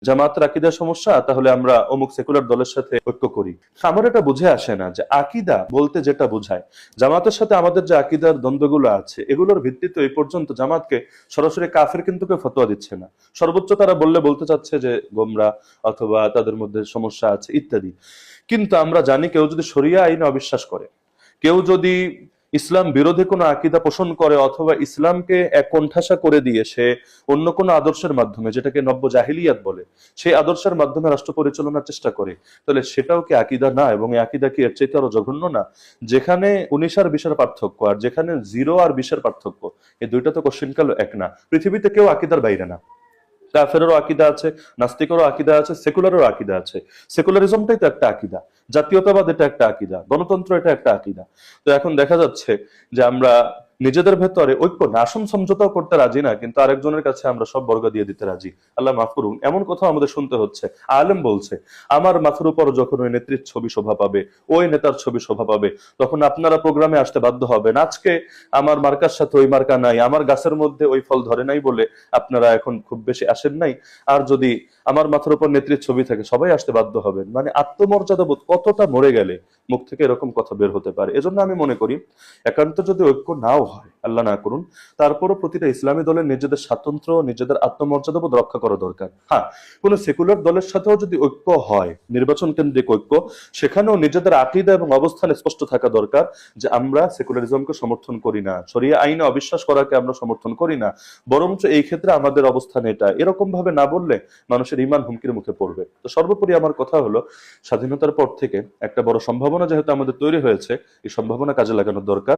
জামাতের আকীদার সমস্যা, তাহলে আমরা অমুক সেকুলার দলের সাথে ঐক্য করি। আমার এটা বুঝে আসে না যে আকীদা বলতে যেটা বোঝায়, জামাতের সাথে আমাদের যে আকীদার দ্বন্দ্বগুলো আছে এগুলোর ভিত্তিতে এই পর্যন্ত জামাতকে সরাসরি কাফের কিন্তু কেউ ফতোয়া দিচ্ছে না। সর্বোচ্চ তারা বলতে চাচ্ছে যে গোমরা, অথবা তাদের মধ্যে সমস্যা আছে ইত্যাদি। কিন্তু আমরা জানি কেউ যদি শরিয়া আইনে অবিশ্বাস করে, কেউ যদি ইসলাম বিরোধী কোনো আকীদা পোষণ করে, অথবা ইসলামকে এক কোণঠাসা করে দিয়ে সে অন্য কোনো আদর্শের মাধ্যমে, যেটাকে নব্য জাহিলিয়াত বলে, সেই আদর্শের মাধ্যমে রাষ্ট্র পরিচালনার চেষ্টা করে, তাহলে সেটাও কি আকীদা না? এবং এই আকীদা কি এর চাইতে আরো জঘন্য না? যেখানে 19 আর 20 এর পার্থক্য, আর যেখানে 0 আর 20 এর পার্থক্য, এই দুইটা তো কোশ্চেনকাল এক না। পৃথিবীতে কেউ আকীদার বাইরে না। কাফেরেরও আকীদা আছে, নাস্তিকেরও আকীদা আছে, সেকুলারেরও আকীদা আছে। সেকুলারিজমটাই তো একটা আকীদা, জাতীয়তাবাদ এটা একটা আকীদা, গণতন্ত্র এটা একটা আকীদা। তো এখন দেখা যাচ্ছে যে আমরা নিজেদের ভেতরে ঐক্য না, আসন সমঝোতাও করতে রাজি না, কিন্তু আরেকজনের কাছে আমরা সব বর্গা দিয়ে দিতে রাজি। আল্লাহ মাফ করুন, এমন কথা আমাদের শুনতে হচ্ছে। আলেম বলছে, আমার মাথার উপর যখন ওই নেত্রীর ছবি শোভা পাবে, ওই নেতার ছবি শোভা পাবে, তখন আপনারা প্রোগ্রামে আসতে বাধ্য হবেন। আজকে আমার মার্কার সাথে ওই মার্কা নাই, আমার গাছের মধ্যে ওই ফল ধরে নাই বলে আপনারা এখন খুব বেশি আসেন নাই। আর যদি আমার মাথার উপর নেত্রীর ছবি থাকে, সবাই আসতে বাধ্য হবেন। মানে আত্মমর্যাদা বোধ কতটা মরে গেলে মুখ থেকে এরকম কথা বের হতে পারে। এজন্য আমি মনে করি, একান্ত যদি ঐক্য নাও হয়, আল্লাহ না করুন, তারপরও প্রতিটা ইসলামী দলের নিজেদের স্বাতন্ত্র্য, নিজেদের আত্মমর্যাদা বোধ রক্ষা করা দরকার। হ্যাঁ, কোন সেকুলার দলের সাথেও যদি ঐক্য হয়, নির্বাচন কেন্দ্রিক ঐক্য, সেখানেও নিজেদের আকীদা এবং অবস্থান স্পষ্ট থাকা দরকার যে আমরা সেকুলারিজমকে সমর্থন করি না, শরিয়া আইনে অবিশ্বাস করাকে আমরা সমর্থন করি না, বরঞ্চ এই ক্ষেত্রে আমাদের অবস্থান এটা, এরকম ভাবে না বললে মানুষের ঈমান হুমকির মুখে পড়বে। তো সর্বোপরি আমার কথা হলো, স্বাধীনতার পর থেকে একটা বড় সম্ভাবনা যেহেতু আমাদের তৈরি হয়েছে, এই সম্ভাবনা কাজে লাগানোর দরকার।